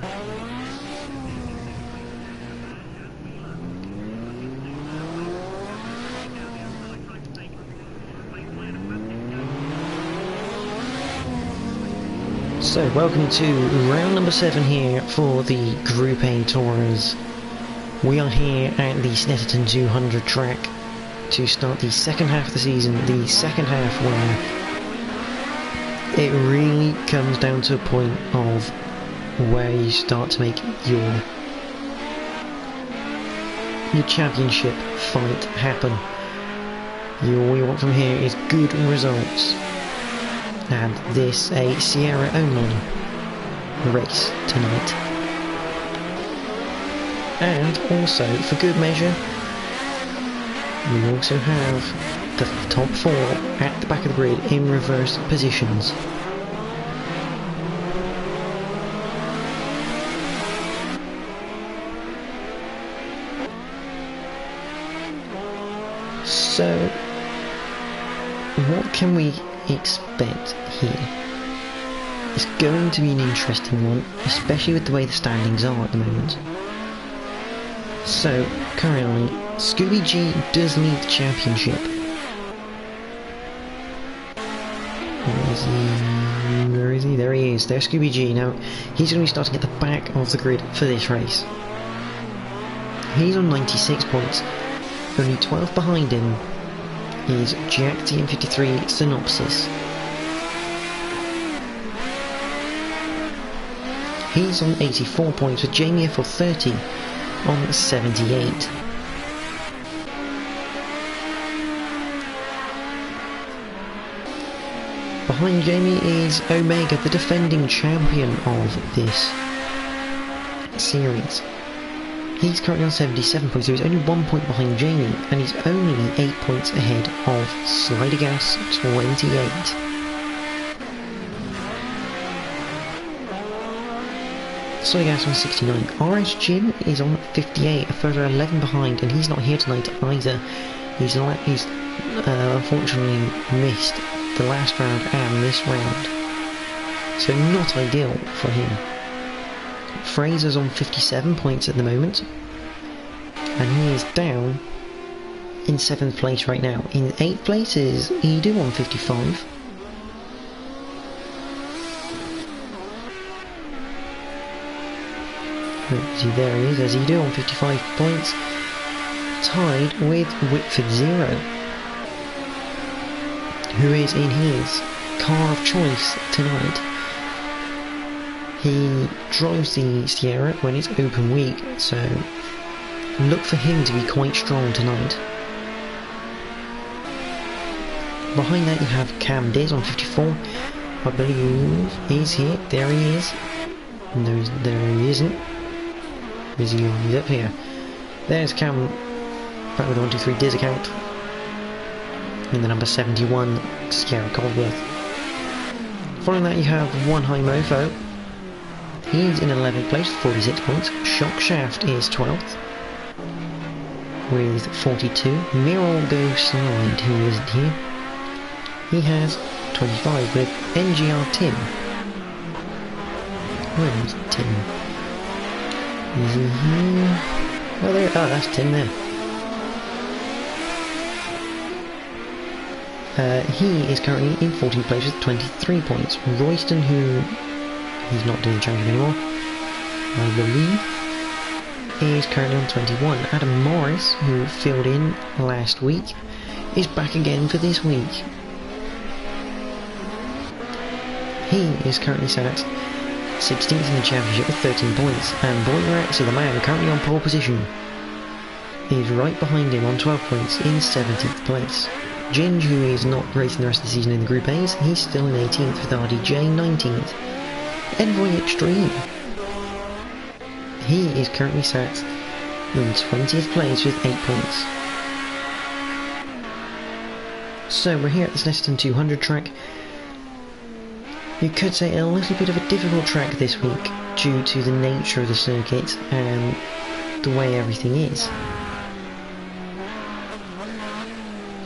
So, welcome to round number 7 here for the Group A Tours. We are here at the Snetterton 200 track to start the second half of the season, the second half where it really comes down to a point of where you start to make your championship fight happen. All you want from here is good results. And this a Sierra only race tonight. And also, for good measure, we also have the top 4 at the back of the grid in reverse positions. So, what can we expect here? It's going to be an interesting one, especially with the way the standings are at the moment. So, currently, Scooby G does lead the championship. Where is he? Where is he? There he is. There's Scooby G. Now, he's going to be starting at the back of the grid for this race. He's on 96 points. Only 12 behind him is Jack TM53 Synopsis. He's on 84 points with Jamie FL30 on 78. Behind Jamie is Omega, the defending champion of this series. He's currently on 77 points, so he's only 1 point behind Jamie, and he's only 8 points ahead of Slidergas 28. Slidergas on 69. RSGen is on 58, a further 11 behind, and he's not here tonight either. He's unfortunately missed the last round and this round, so not ideal for him. Fraser's on 57 points at the moment, and he is down in 7th place right now. In 8th place is Edu on 55. There he is, there's Edu on 55 points, tied with Whitford Zero, who is in his car of choice tonight. He drives the Sierra when it's open week, so look for him to be quite strong tonight. Behind that you have Cam Diz on 54, I believe he's here, there he is. No, there he isn't. Is he? He's up here. There's Cam, back with the 123 Diz account. In the number 71, Sierra Coldworth. Following that you have One High Mofo. He's in 11th place with 46 points. Shock Shaft is 12th with 42. Mirror Go Slide, who isn't here, he has 25 with NGR Tim. Where is Tim? Is he here? Oh, there. Oh, that's Tim there. He is currently in 14th place with 23 points. Royston, who he's not doing the challenge anymore, I believe, is currently on 21. Adam Morris, who filled in last week, is back again for this week. He is currently sat 16th in the championship with 13 points, and Boyrax, the man currently on pole position, is right behind him on 12 points in 17th place. Ginge, who is not racing the rest of the season in the Group A's, he's still in 18th with RDJ 19th. Envoy Extreme, he is currently sat in 20th place with 8 points. So we're here at the Snetterton 200 track. You could say a little bit of a difficult track this week due to the nature of the circuit and the way everything is.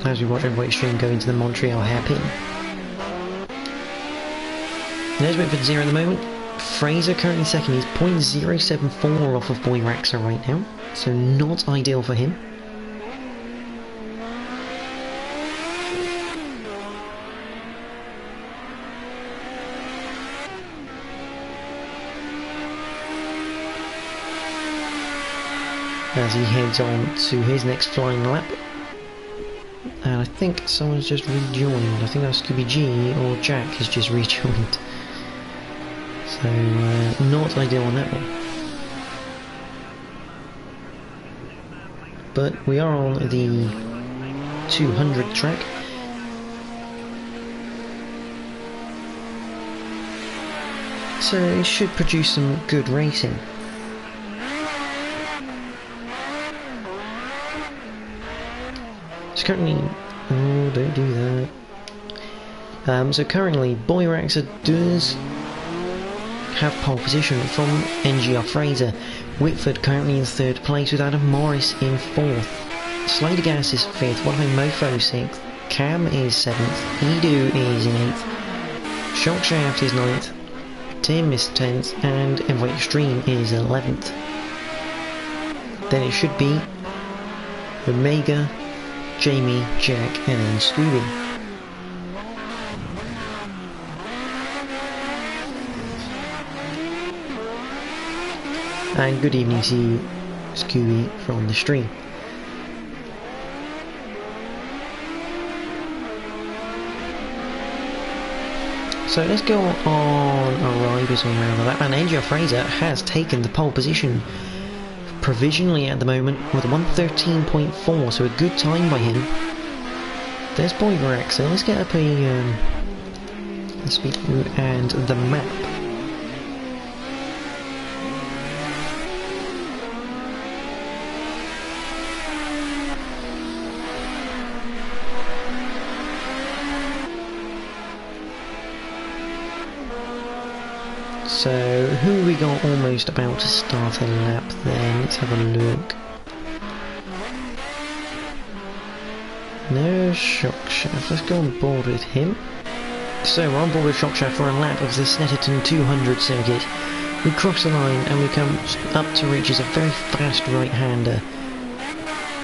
As we watch Envoy Extreme go into the Montreal hairpin. There's Whitford Zero at the moment, Fraser currently second. He's 0.074 off of Boy Raxa right now, so not ideal for him. As he heads on to his next flying lap. And I think someone's just rejoined. I think that's Scooby G or Jack has just rejoined. So, not ideal on that one. But we are on the 200 track. So it should produce some good racing. So currently... oh, don't do that. So currently, Boy Raxa does have pole position from NGR Fraser. Whitford currently in third place with Adam Morris in fourth. Slider Gas is fifth, One Home Mofo sixth, Cam is seventh, Edu is in eighth, Shockshaft is ninth, Tim is 10th, and Invite Extreme is 11th. Then it should be Omega, Jamie, Jack, and then Scooby. And good evening to you, Scooby, from the stream. So let's go on arrivals around the lap, and NGR Fraser has taken the pole position provisionally at the moment with 113.4, so a good time by him. There's Boy Raxa. Let's get up a speed route and the map. So, who we got almost about to start a lap then? Let's have a look. No Shockshaft. Let's go on board with him. So, we're on board with Shockshaft for a lap of the Snetterton 200 circuit. We cross the line and we come up to reach as a very fast right-hander.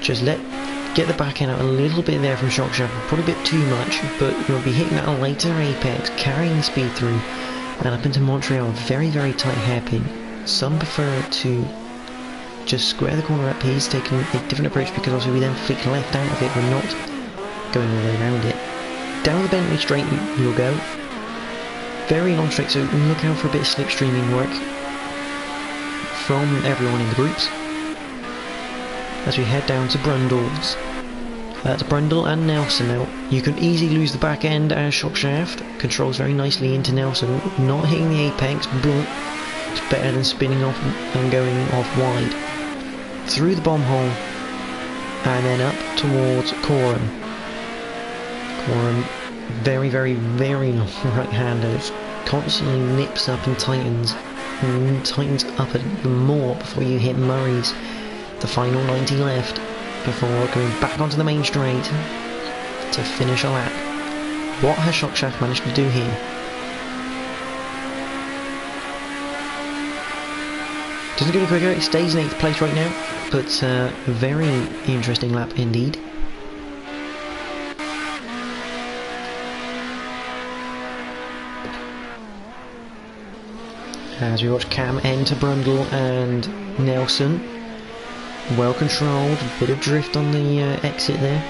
Just get the back end out a little bit there from Shockshaft, probably a bit too much, but we'll be hitting that a later apex, carrying the speed through. And up into Montreal, very, very tight hairpin. Some prefer to just square the corner up. He's taking a different approach because obviously we then flick left out of it. We're not going all the way around it. Down the Bentley straight we'll go. Very long straight, so look out for a bit of slipstreaming work from everyone in the groups. As we head down to Brundle's. That's Brundle and Nelson now. You can easily lose the back end as Shockshaft. Controls very nicely into Nelson. Not hitting the apex, but it's better than spinning off and going off wide. Through the bomb hole. And then up towards Coram. Coram, very, very, very long right-hander. It constantly nips up and tightens. And tightens up more before you hit Murray's. The final 90 left. Before going back onto the main straight to finish a lap. What has Shockshaft managed to do here? Doesn't go any quicker, it stays in 8th place right now, but a very interesting lap indeed. As we watch Cam enter Brundle and Nelson. Well controlled, a bit of drift on the exit there.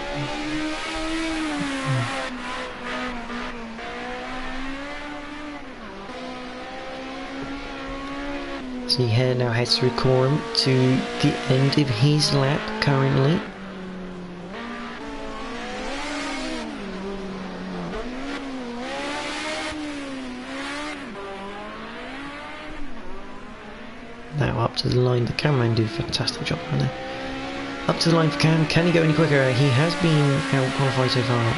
So he now heads through Coram to the end of his lap currently. Now up to the line, the cameraman did a fantastic job on there. Up to the line for Cam, can he go any quicker? He has been out qualified so far.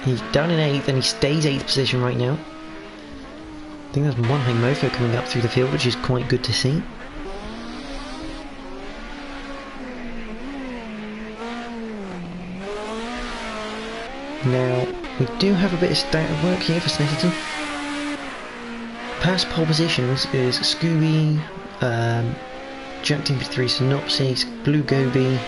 He's down in 8th and he stays 8th position right now. I think there's one Hang Mofo coming up through the field, which is quite good to see. Now, we do have a bit of starter work here for Snetterton. Past pole positions is Scooby, Jack Team 53 Synopsis, Blue Goby,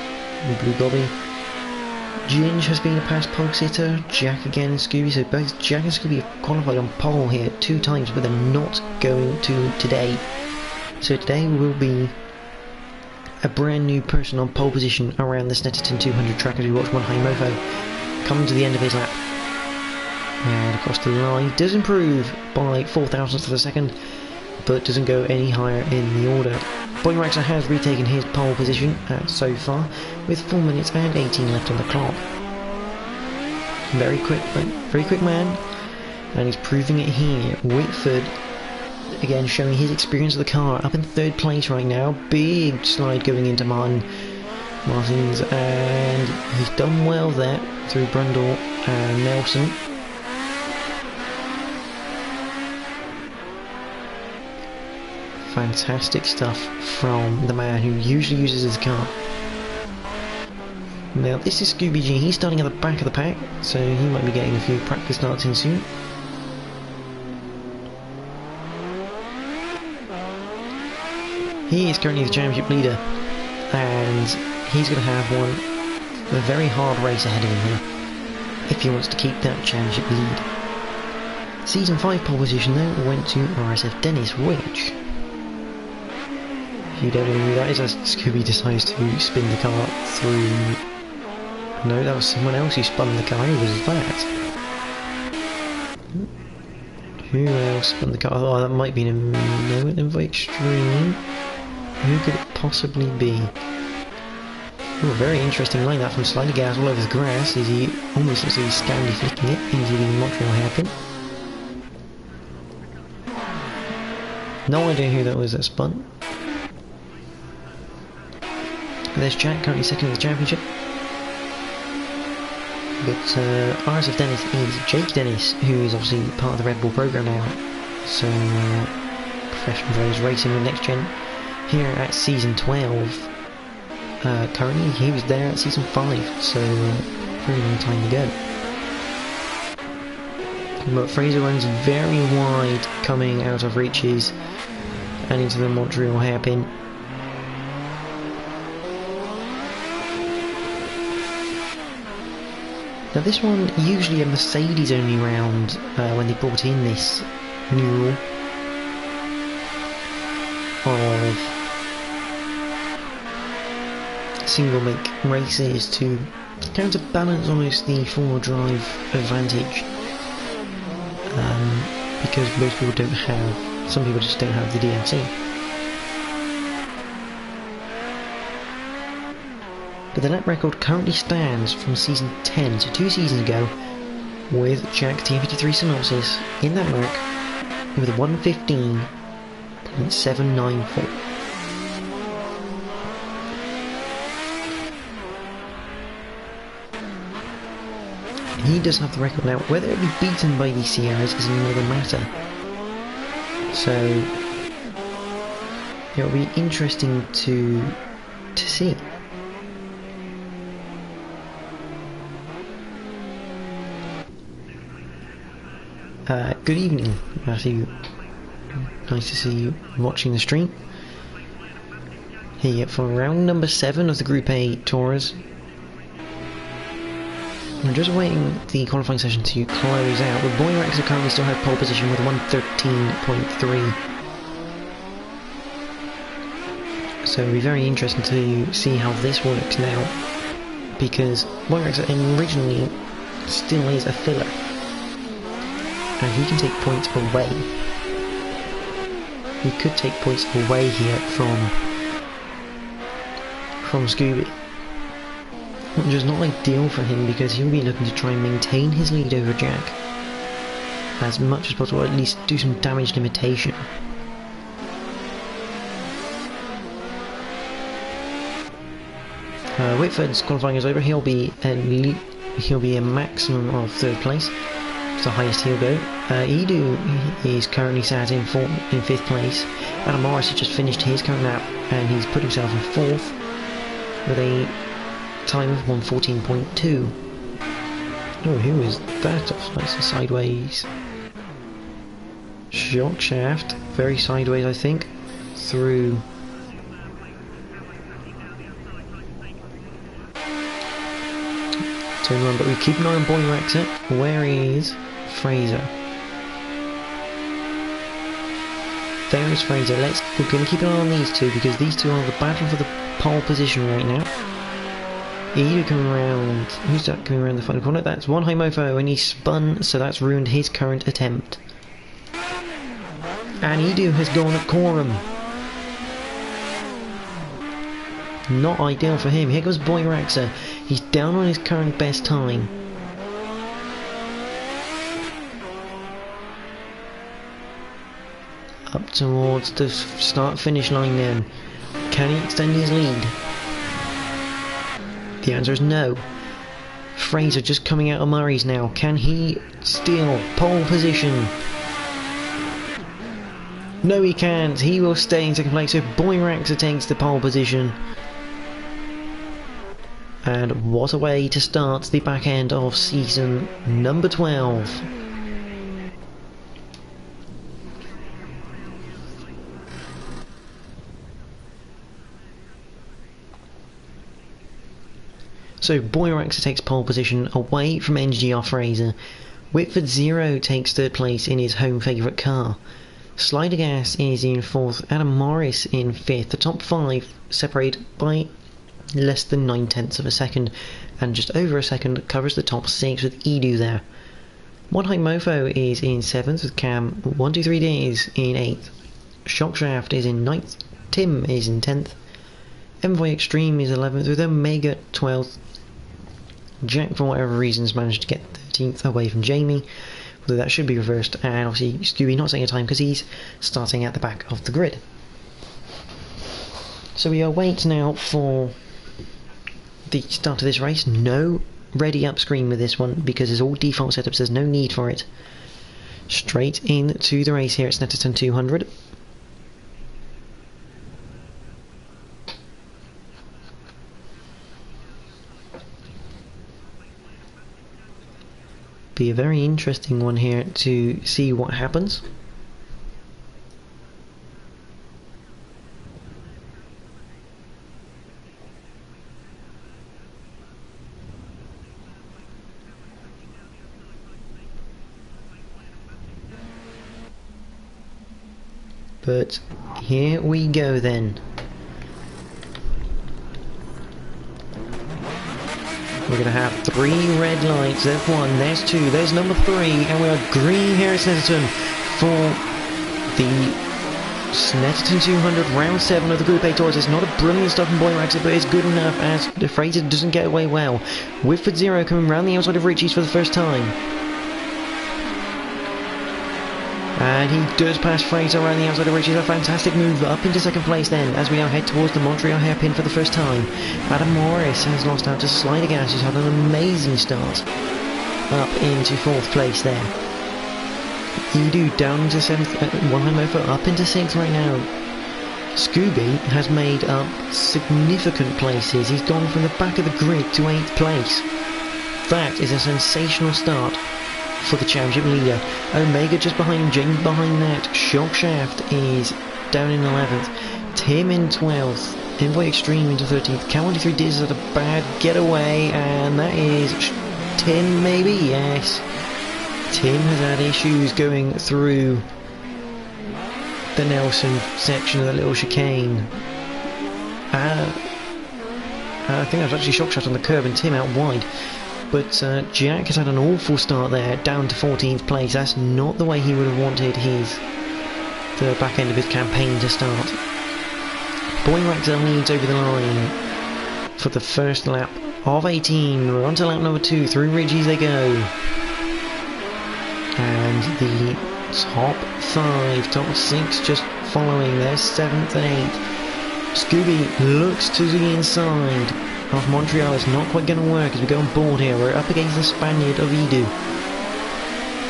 Ginge has been a past pole sitter, Jack again and Scooby, so both Jack and Scooby have qualified on pole here 2 times, but they're not going to today. So today will be a brand new person on pole position around the Snetterton 200 track as we watch One High Mofo coming to the end of his lap. And across the line, does improve by 0.004 of a second, but doesn't go any higher in the order. Boy Raxer has retaken his pole position so far, with 4 minutes and 18 left on the clock. Very quick man, and he's proving it here. Whitford, again showing his experience of the car, up in 3rd place right now. Big slide going into Martins, and he's done well there through Brundle and Nelson. Fantastic stuff from the man who usually uses his car. Now this is Scooby G, he's starting at the back of the pack, so he might be getting a few practice starts in soon. He is currently the championship leader, and he's going to have a very hard race ahead of him here, if he wants to keep that championship lead. Season 5 pole position though went to RSF Dennis, which, if you don't know who that is, as Scooby decides to spin the car through... No, that was someone else who spun the car. Who was that? Who else spun the car? Oh, that might be a moment of extreme. Who could it possibly be? Oh, very interesting line that from Slider Gas all over the grass as he almost looks like he's scandi flicking it into the Montreal hairpin. No idea who that was that spun. There's Jack, currently 2nd in the championship. But RSF Dennis is Jake Dennis, who is obviously part of the Red Bull program now. So, professional drivers racing with NXTGEN here at Season 12. Currently, he was there at Season 5, so pretty long time to go. But Fraser runs very wide coming out of reaches and into the Montreal hairpin. Now this one, usually a Mercedes only round when they brought in this new rule of single make races to counterbalance almost the 4-wheel drive advantage, because most people don't have, some people just don't have the DLC. But the lap record currently stands from Season 10, so 2 seasons ago, with Jack T53 Synopsis in that mark with a 1:15.794. He does have the record now. Whether it be beaten by the Sierras is another matter. So it'll be interesting to see. Good evening, Matthew. Nice to see you watching the stream. Here for round number 7 of the Group A Tours. I'm just waiting the qualifying session to close out. The Boy Raxer currently still have pole position with 1:13.3. So it'll be very interesting to see how this works now, because Boy Raxer originally still is a filler. And he can take points away. He could take points away here from Scooby, which is not ideal for him because he'll be looking to try and maintain his lead over Jack as much as possible, or at least do some damage limitation. Whitford's qualifying is over. He'll be a maximum of 3rd place. The highest he'll go. Edu is currently sat in 5th place. Adam Morris has just finished his current lap and he's put himself in 4th with a time of 1:14.2. Oh, who is that? Nice and sideways. Shock shaft, very sideways I think, through. Turn around, but we keep an eye on Boyraxer. Where is Fraser? There is Fraser. We're going to keep an eye on these two because these two are the battle for the pole position right now. Edu coming around. Who's that coming around the final corner? That's one high mofo and he spun, so that's ruined his current attempt. And Edu has gone at Quorum. Not ideal for him. Here goes Boyraxer. He's down on his current best time. Up towards the start-finish line then. Can he extend his lead? The answer is no. Fraser just coming out of Murray's now. Can he steal pole position? No, he can't. He will stay in second place if Boyraxer takes the pole position. And what a way to start the back end of season number 12. So Boyraxer takes pole position away from NGR Fraser. Whitford Zero takes third place in his home favourite car. Slidergas is in fourth, Adam Morris in fifth. The top five separated by less than 9/10 of a second, and just over a second covers the top six with Edu there. One High Mofo is in seventh with Cam. 123D is in eighth. Shockshaft is in ninth. Tim is in 10th. Envoy Extreme is 11th with Omega 12th. Jack, for whatever reasons, managed to get 13th away from Jamie, although that should be reversed, and obviously Scooby not saying a time because he's starting at the back of the grid. So we await now for the start of this race. No ready up screen with this one because it's all default setups, there's no need for it. Straight into the race here at Snetterton 200. Be a very interesting one here to see what happens. But here we go then. We're going to have 3 red lights. There's 1, there's 2, there's number 3, and we are green here at Snetterton for the Snetterton 200 round 7 of the Group A Tours. It's not a brilliant stuff from Boyraxer, but it's good enough as Fraser doesn't get away well. Whitford Zero coming round the outside of Richie's for the first time. And he does pass Fraser around the outside of Richie's. A fantastic move up into second place then, as we now head towards the Montreal hairpin for the first time. Adam Morris has lost out to Slidergas, who's had an amazing start. Up into 4th place there. Edu down into 7th, one high mofo up into 6th right now. Scooby has made up significant places. He's gone from the back of the grid to 8th place. That is a sensational start for the championship leader. Omega just behind him, James behind that. Shockshaft is down in 11th. Tim in 12th. Envoy Extreme into 13th. Cal13 Diz at a bad getaway, and that is Tim maybe? Yes. Tim has had issues going through the Nelson section of the little chicane. I think that was actually Shockshaft on the curb and Tim out wide. But Jack has had an awful start there, down to 14th place. That's not the way he would have wanted the back end of his campaign to start. Boyraxer leads over the line for the first lap of 18. We're on to lap number 2. Through Ridges they go. And the top 5, top 6 just following. There's 7th and 8th. Scooby looks to the inside of Montreal. It's not quite going to work as we go on board here. We're up against the Spaniard of Edu.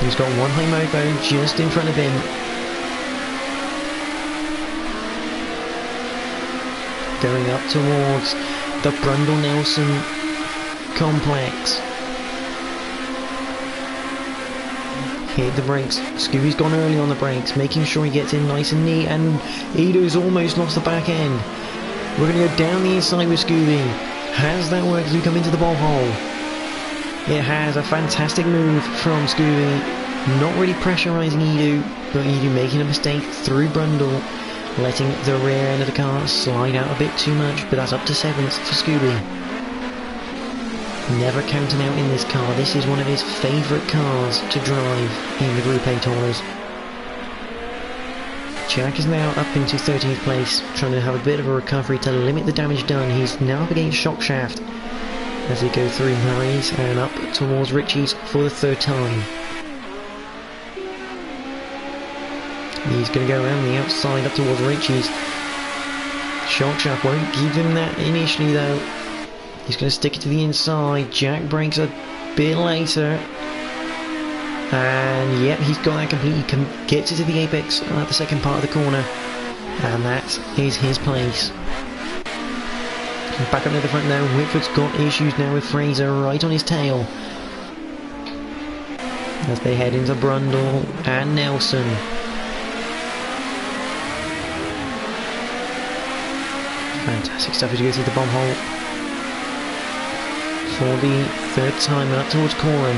He's got one high mofo just in front of him. Going up towards the Brundle-Nelson complex. hit the brakes. Scooby's gone early on the brakes, making sure he gets in nice and neat, and Edo's almost lost the back end. We're going to go down the inside with Scooby. Has that worked as we come into the ball hole? It has. A fantastic move from Scooby. Not really pressurising Edo, but Edo making a mistake through Brundle, letting the rear end of the car slide out a bit too much, but that's up to 7th for Scooby. Never counting out in this car. This is one of his favourite cars to drive in the Group A Tours. Jack is now up into 13th place, trying to have a bit of a recovery to limit the damage done. He's now up against Shock Shaft as they go through Murray's and up towards Richie's for the 3rd time. He's going to go around the outside up towards Richie's. Shock Shaft won't give him that initially though. He's going to stick it to the inside. Jack brakes a bit later. And yep, he's got that complete. He gets it to the apex at the second part of the corner. And that is his place. Back up to the front now. Whitford's got issues now with Fraser right on his tail. As they head into Brundle and Nelson. Fantastic stuff as you go through the bomb hole. For the 3rd time and up towards Coram.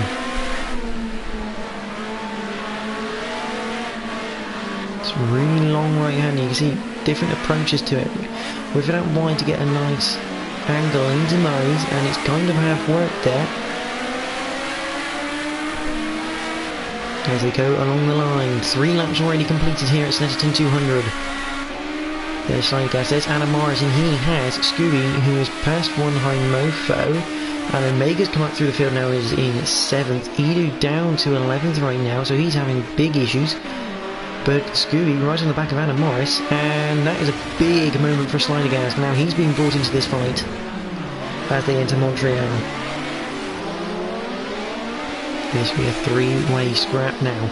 It's a really long right hand. You can see different approaches to it. Whip it out wide to get a nice angle into Murray's, and it's kind of half worked there. As they go along the line. 3 laps already completed here at Snetterton 200. There's slide gas. There's Adam Morris, and he has Scooby, who has passed one high mofo. And Omega's come up through the field now, is in 7th. Edu down to 11th right now, so he's having big issues. But Scooby right on the back of Adam Morris, and that is a big moment for Slidergas. Now he's being brought into this fight as they enter Montreal. This will be a 3-way scrap now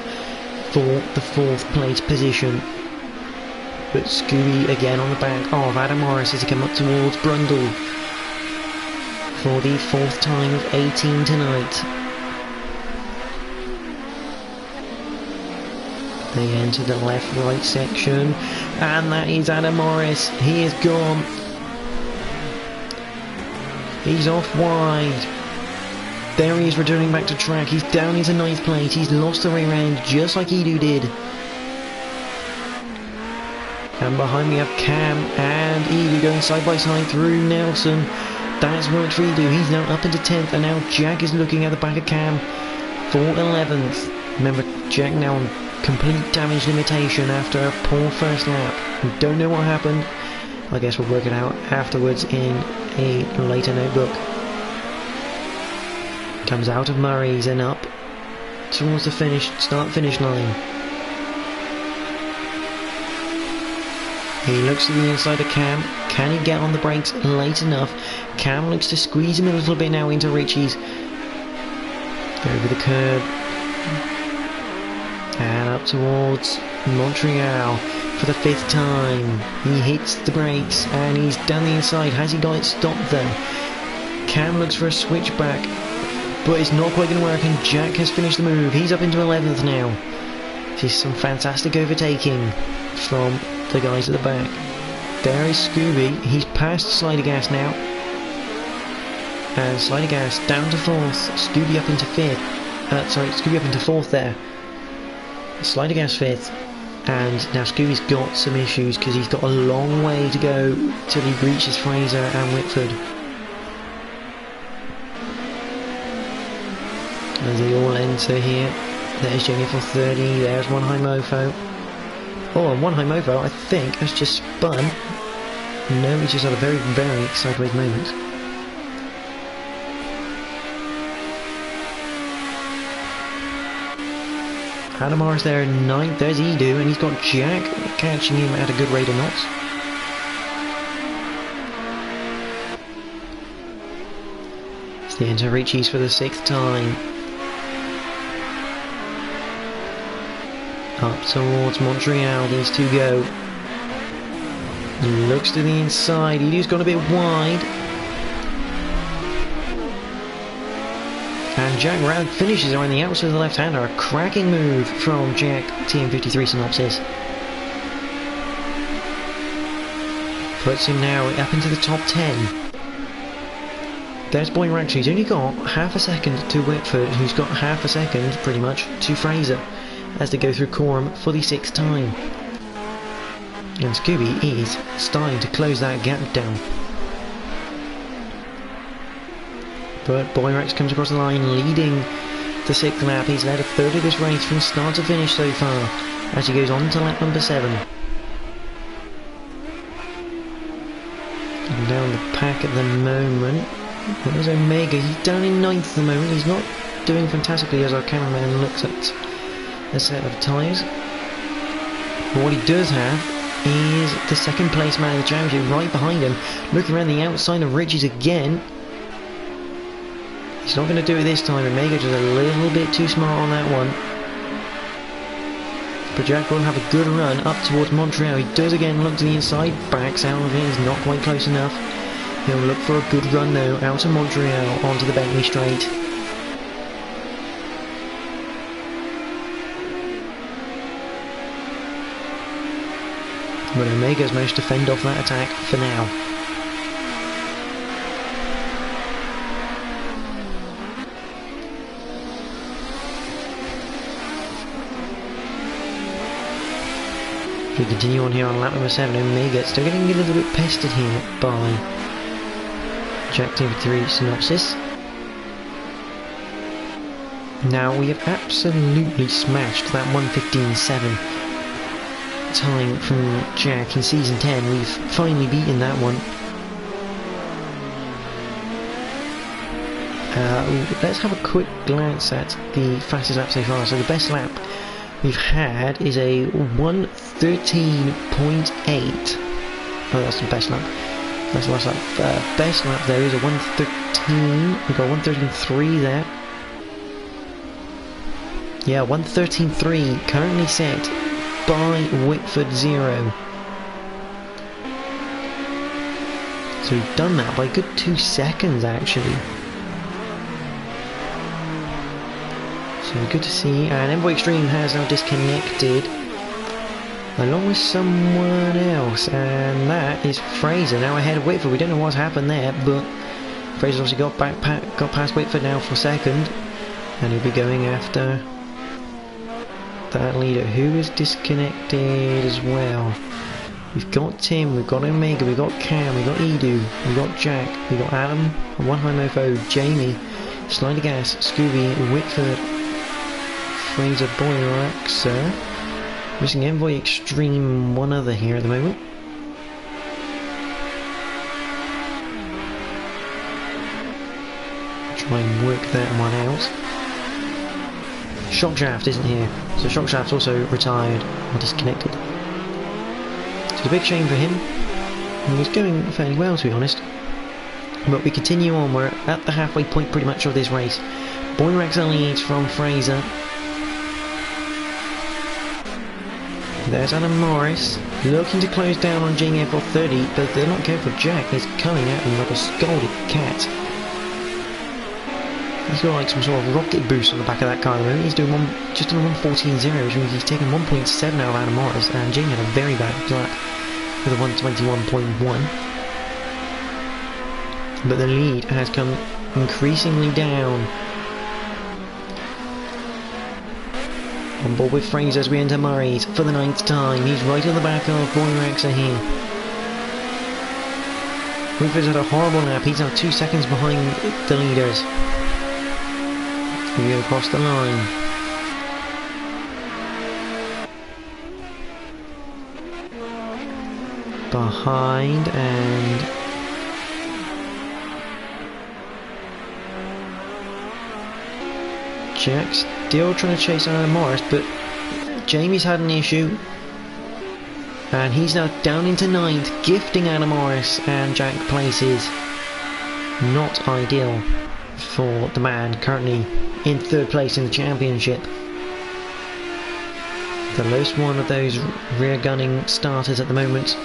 for the 4th place position. But Scooby again on the back of Adam Morris as he come up towards Brundle for the 4th time of 18 tonight. They enter the left-right section, and that is Adam Morris. He is gone. He's off wide. There he is returning back to track. He's down into 9th place. He's lost the rear end just like Edu did. And behind me have Cam and Edu going side by side through Nelson. That's worked for Edu. He's now up into 10th, and now Jack is looking at the back of Cam for 11th. Remember, Jack now on complete damage limitation after a poor first lap. We don't know what happened. I guess we'll work it out afterwards in a later notebook. Comes out of Murray's and up towards the start-finish line. He looks to the inside of Cam. Can he get on the brakes late enough? Cam looks to squeeze him a little bit now into Richie's. Over the curb. And up towards Montreal for the 5th time. He hits the brakes and he's down the inside. Has he got it stopped though? Cam looks for a switchback, but it's not quite going to work, and Jack has finished the move. He's up into 11th now. This is some fantastic overtaking from the guys at the back. There is Scooby. He's past Slidergas now. And Slidergas down to 4th. Scooby up into 5th. Scooby up into 4th there. Slidergas 5th. And now Scooby's got some issues because he's got a long way to go till he reaches Fraser and Whitford. As they all enter here. There's Jenny for 30. There's one high mofo. Oh, and one high mofo, I think, has just spun. No, he just had a very, very sideways moment. Adam Morris there in 9th. There's Edu, and he's got Jack catching him at a good rate of knots. It's the enter Richie's for the 6th time. Up towards Montreal, these two go. Looks to the inside. Edu's gone a bit wide. And Jack Rad finishes on the outside of the left-hander. A cracking move from Jack, TM53 Synopsis. Puts him now up into the top 10. There's Boyrax, who's only got half a second to Whitford, who's got half a second, pretty much, to Fraser, as they go through Coram for the 6th time. And Scooby is starting to close that gap down. But Boyrax comes across the line, leading the 6th lap. He's led a third of this race from start to finish so far, as he goes on to lap number 7. And down the pack at the moment, there's Omega. He's down in 9th at the moment. He's not doing fantastically as our cameraman looks at a set of tyres. But what he does have is the 2nd place man of the championship right behind him, looking around the outside of Ridges again. He's not going to do it this time. Omega just a little bit too smart on that one. But Jack will have a good run up towards Montreal. He does again look to the inside, backs out of it, he's not quite close enough. He'll look for a good run though, out of Montreal onto the Bentley straight. But Omega's managed to fend off that attack for now. We continue on here on lap number 7. Omega still getting a little bit pestered here by Jack TV3 Synopsis. Now we have absolutely smashed that 1:15.7 time from Jack in season 10. We've finally beaten that one. Let's have a quick glance at the fastest lap so far. So the best lap we've had is a 1:13.8. Oh, that's the best lap. That's the last lap. Best lap there is a 1:13. We've got 1:13.3 there. Yeah, 1:13.3 currently set by Whitford 0. So we've done that by a good 2 seconds actually. So good to see. And Envoy Extreme has now disconnected along with someone else, and that is Fraser now ahead of Whitford. We don't know what's happened there, but Fraser's obviously got past Whitford now for 2nd, and he'll be going after that leader, who is disconnected as well. We've got Tim, we've got Omega, we've got Cam, we've got Edu, we've got Jack, we've got Adam, One High Mofo, Jamie, Slider Gas, Scooby, Whitford, Fraser, Boyrax, missing Envoy Extreme, one other here at the moment. Try and work that one out. Shockshaft isn't here, so Shockshaft's also retired or disconnected. So it's a big shame for him. He was going fairly well, to be honest. But we continue on, we're at the halfway point pretty much of this race. Boyrax leads from Fraser. There's Adam Morris, looking to close down on Jamie F430, but they're not careful. Jack is coming at him like a scalded cat. He's got like some sort of rocket boost on the back of that car at the moment. He's doing just on 1:14.0, which means he's taken 1.7 out of Adam Morris, and Jamie had a very bad lap with a 1:21.1. But the lead has come increasingly down. On board with Fraser as we enter Murray's for the 9th time. He's right on the back of Boyrax here. Whitford's had a horrible lap. He's now 2 seconds behind the leaders. We go across the line. Behind and Jack's still trying to chase Adam Morris, but Jamie's had an issue. And he's now down into 9th, gifting Adam Morris and Jack places. Not ideal for the man currently in 3rd place in the championship. The lowest one of those rear gunning starters at the moment.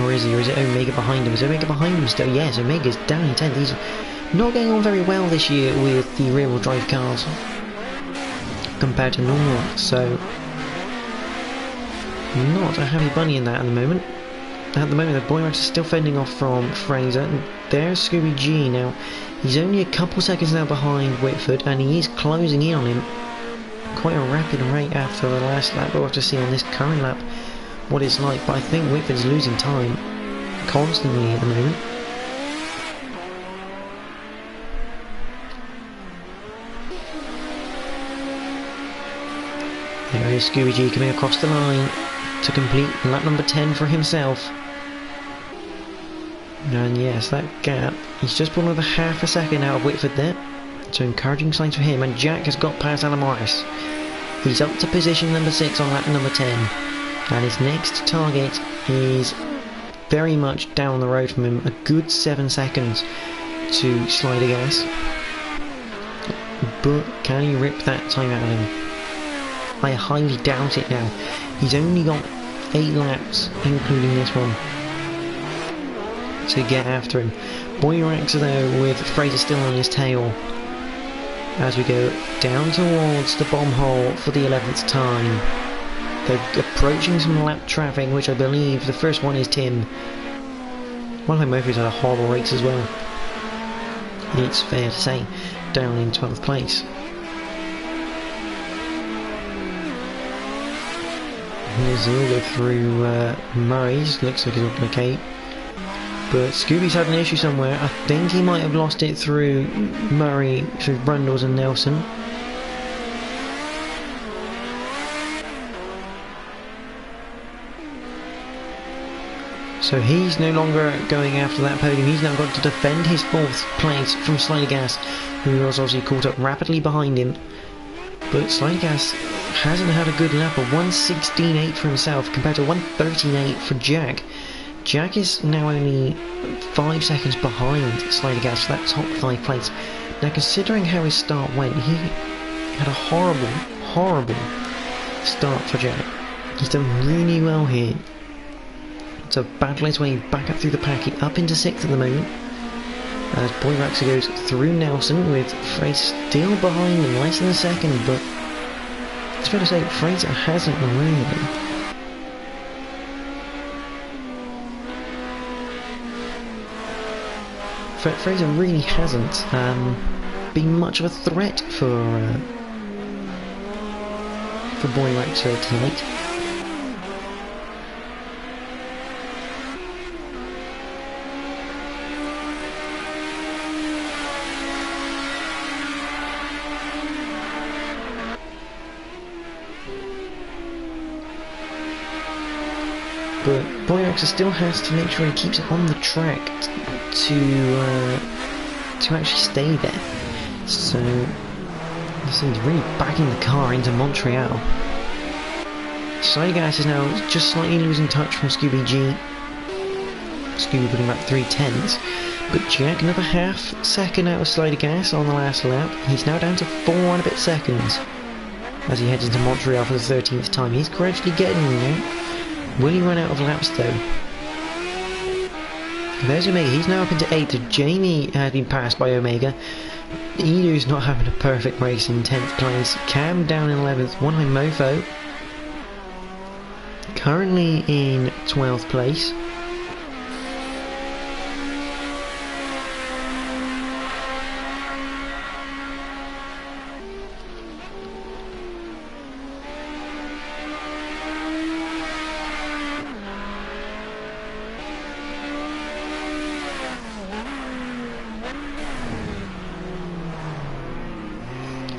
Or is he? Or is it Omega behind him? Is Omega behind him still? Yes, Omega's down in 10th. He's not getting on very well this year with the rear-wheel drive cars compared to normal, so not a happy bunny in that at the moment. At the moment, the Boyrax is still fending off from Fraser, and there's Scooby G now. He's only a couple seconds now behind Whitford, and he is closing in on him quite a rapid rate after the last lap. We'll have to see on this current lap what it's like, but I think Whitford's losing time constantly at the moment. There is Scooby G coming across the line to complete lap number 10 for himself. And yes, that gap, he's just put another half a second out of Whitford there. So encouraging signs for him, and Jack has got past Alan Morris. He's up to position number 6 on lap number 10. And his next target is very much down the road from him, a good 7 seconds to Slider Gas. But can he rip that time out of him? I highly doubt it now. He's only got 8 laps, including this one, to get after him. Boyrax though, with Fraser still on his tail, as we go down towards the bomb hole for the 11th time. They're approaching some lap traffic, which I believe the first one is Tim. Well, Murphy's had a horrible race as well, it's fair to say, down in 12th place. Here's he'll go through Murray's, looks like he's looking okay. But Scooby's had an issue somewhere. I think he might have lost it through Murray, through Brundles and Nelson. So he's no longer going after that podium. He's now got to defend his 4th place from Slider Gas, who was obviously caught up rapidly behind him. But Slider Gas hasn't had a good lap, a 1:16.8 for himself compared to 1:13.8 for Jack. Jack is now only 5 seconds behind Slider Gas for that top 5 place. Now, considering how his start went, he had a horrible start for Jack. He's done really well here to battle his way back up through the pack, up into 6th at the moment. As Boyrax goes through Nelson, with Fraser still behind him, less than a second, but it's fair to say Fraser hasn't really. Fraser really hasn't been much of a threat for Boyrax tonight. But Boyrax still has to make sure he keeps it on the track to actually stay there. So this is really backing the car into Montreal. Slider Gas is now just slightly losing touch from Scooby G. Scooby putting back 3/10, but Jack another half second out of Slider Gas on the last lap. He's now down to 4 and a bit seconds as he heads into Montreal for the 13th time. He's gradually getting there. Will he run out of laps though? There's Omega, he's now up into 8th. Jamie has been passed by Omega. Edu's not having a perfect race in 10th place. Cam down in 11th. One High Mofo currently in 12th place.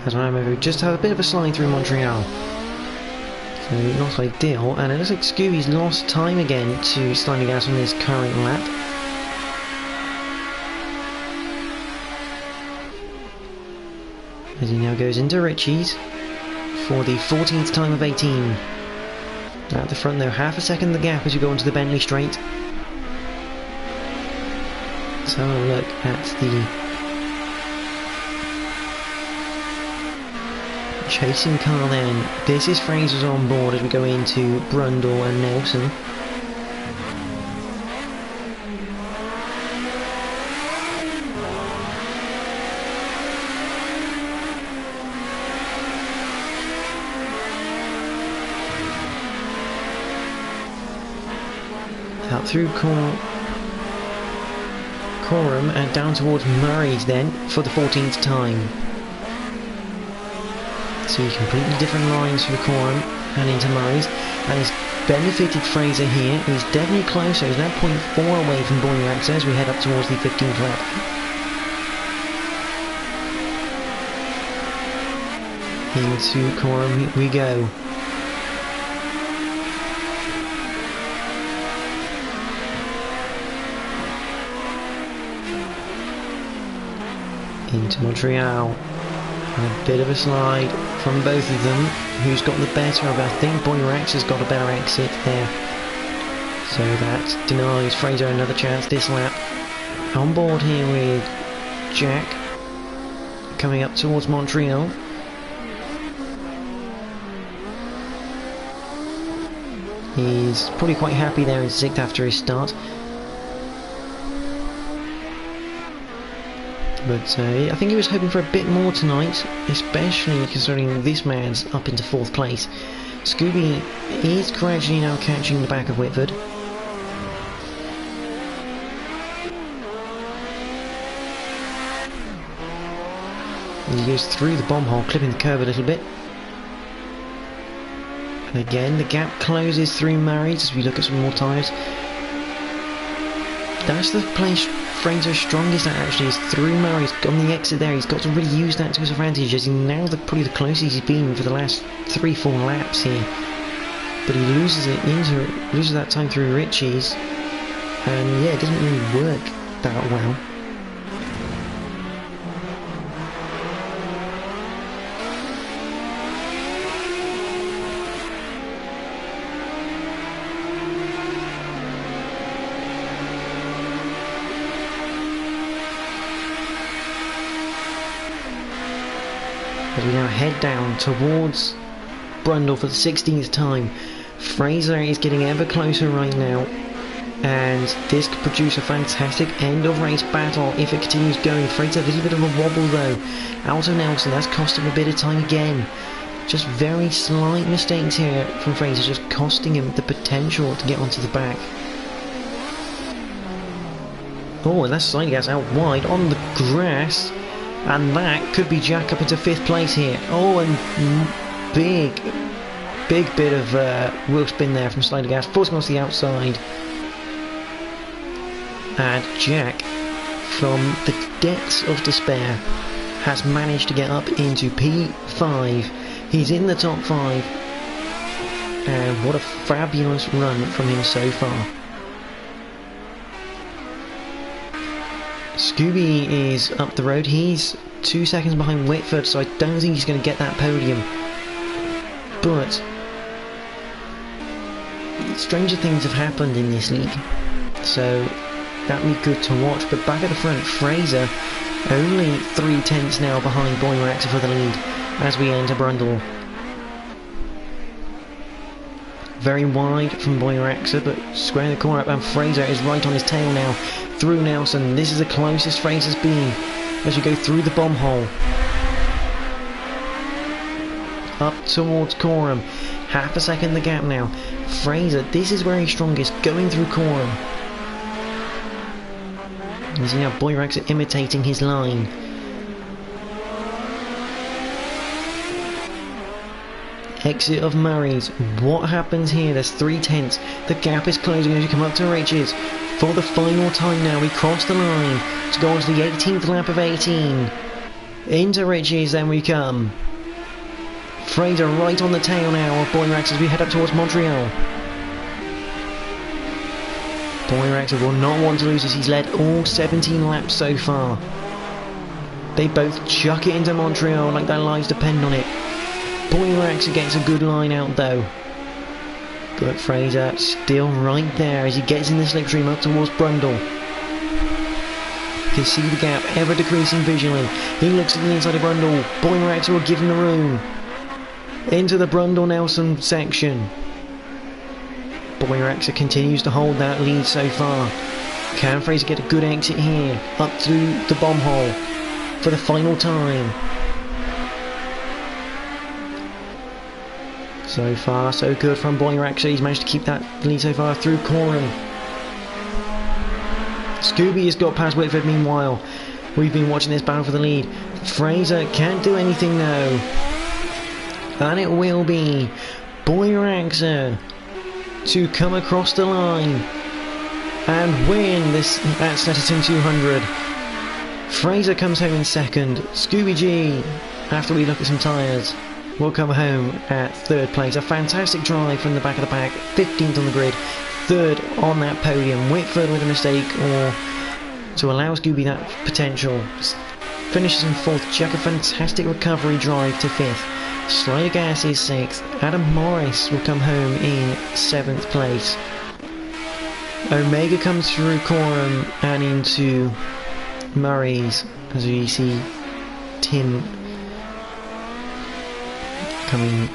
As Mofo just had a bit of a slide through Montreal. So not ideal, and it looks like Scooby's lost time again to Slider Gas on this current lap. As he now goes into Ritchie's for the 14th time of 18. At the front though, half a second the gap as you go onto the Bentley straight. Let's have a look at the chasing car then. This is Fraser's on board as we go into Brundle and Nelson. Out through Coram and down towards Murray's then for the 14th time. See completely different lines through Coram and into Murray's, and he's benefited Fraser here. He's definitely closer. He's now 0.4 away from Boyrax as we head up towards the 15th lap. Into Coram we go. Into Montreal. And a bit of a slide from both of them. Who's got the better of it? I think Boyrax has got a better exit there. So that denies Fraser another chance this lap. On board here with Jack. Coming up towards Montreal. He's probably quite happy there in 6th after his start. But I think he was hoping for a bit more tonight, especially considering this man's up into 4th place. Scooby is gradually now catching the back of Whitford. He goes through the bomb hole, clipping the curve a little bit. And again, the gap closes through Murray's as we look at some more tyres. That's the place Fraser's strongest at, actually, is through Murray's on the exit there. He's got to really use that to his advantage, as he's now probably the closest he's been for the last 3-4 laps here. But he loses that time through Ritchie's, and yeah, it doesn't really work that well. As we now head down towards Brundle for the 16th time. Fraser is getting ever closer right now, and this could produce a fantastic end of race battle if it continues going. Fraser a little bit of a wobble though. Out of Nelson, that's cost him a bit of time again. Just very slight mistakes here from Fraser, just costing him the potential to get onto the back. Oh, and that's slightly out wide on the grass. And that could be Jack up into 5th place here. Oh, and big bit of wheel spin there from Slider Gas, forcing us to the outside. And Jack, from the depths of despair, has managed to get up into P5. He's in the top 5. And what a fabulous run from him so far. Scooby is up the road. He's 2 seconds behind Whitford, so I don't think he's going to get that podium. But stranger things have happened in this league, so that'll be good to watch. But back at the front, Fraser only 3/10 now behind Boyrax for the lead as we enter Brundle. Very wide from Boyraxa, but squaring the corner up, and Fraser is right on his tail now through Nelson. This is the closest Fraser's been as you go through the bomb hole up towards Coram. Half a second the gap now. Fraser, this is where he's strongest, going through Coram. You see now Boyraxa imitating his line. Exit of Murray's. What happens here? There's 3/10. The gap is closing as you come up to Riches. For the final time now, we cross the line to go on to the 18th lap of 18. Into Riches, then we come. Fraser right on the tail now of Boyrax as we head up towards Montreal. Boyrax will not want to lose as he's led all 17 laps so far. They both chuck it into Montreal like their lives depend on it. Boyrax gets a good line out though. But Fraser still right there as he gets in the slipstream up towards Brundle. You can see the gap ever decreasing visually. He looks at the inside of Brundle. Boyrax will give him the room. Into the Brundle Nelson section. Boyrax continues to hold that lead so far. Can Fraser get a good exit here? Up through the bomb hole for the final time. So far, so good from Boyraxa. He's managed to keep that lead so far through Coram. Scooby has got past Whitford meanwhile. We've been watching this battle for the lead. Fraser can't do anything though. And it will be Boyraxer to come across the line and win this at Snetterton 200. Fraser comes home in second. Scooby G, after we look at some tyres, will come home at third place. A fantastic drive from the back of the pack, 15th on the grid, third on that podium. Whitford with a mistake, or to allow Scooby that potential, finishes in fourth. Jack a fantastic recovery drive to fifth. Slider Gas is sixth. Adam Morris will come home in seventh place. Omega comes through Coram and into Murray's, as we see Tim coming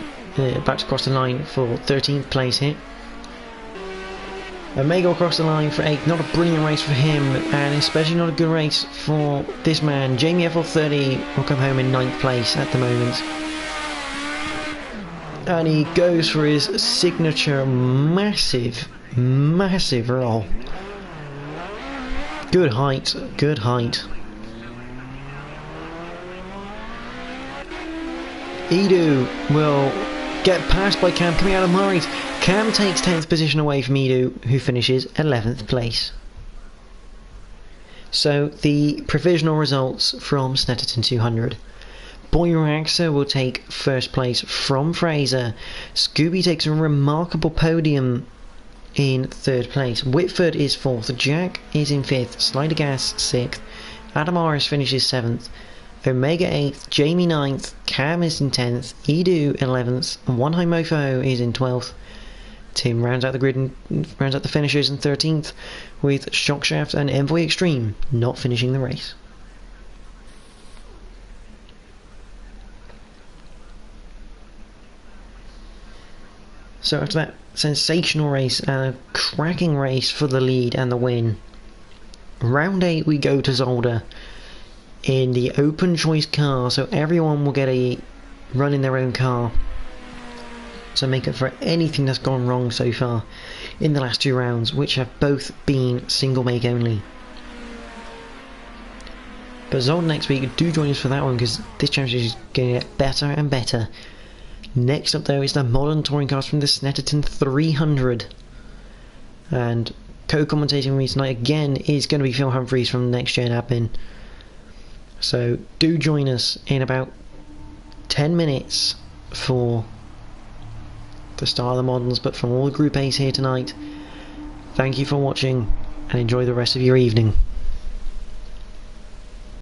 back across the line for 13th place here. Omega across the line for 8th. Not a brilliant race for him, and especially not a good race for this man. Jamie FL30 will come home in 9th place at the moment. And he goes for his signature massive roll. Good height, good height. Edu will get passed by Cam coming out of Murray's. Cam takes 10th position away from Edu, who finishes 11th place. So the provisional results from Snetterton 200. Boyraxer will take first place from Fraser. Scooby takes a remarkable podium in third place. Whitford is fourth. Jack is in fifth. Slider Gas 6th. Adam Morris finishes 7th. Omega 8th. Jamie 9th. Cam is in 10th. Edu 11th. And One High Mofo is in 12th. Tim rounds out the grid and rounds out the finishers in 13th, with Shockshaft and Envoy Extreme not finishing the race. So after that sensational race and a cracking race for the lead and the win, round 8 we go to Zolder in the open choice car, so everyone will get a run in their own car to make up for anything that's gone wrong so far in the last 2 rounds, which have both been single make only. But Zolder next week, do join us for that one, because this championship is going to get better and better. Next up though is the modern touring cars from the Snetterton 300, and co-commentating with me tonight again is going to be Phil Humphreys from NXTGEN admin. So do join us in about 10 minutes for the start of the moderns, but from all the Group A's here tonight, thank you for watching and enjoy the rest of your evening.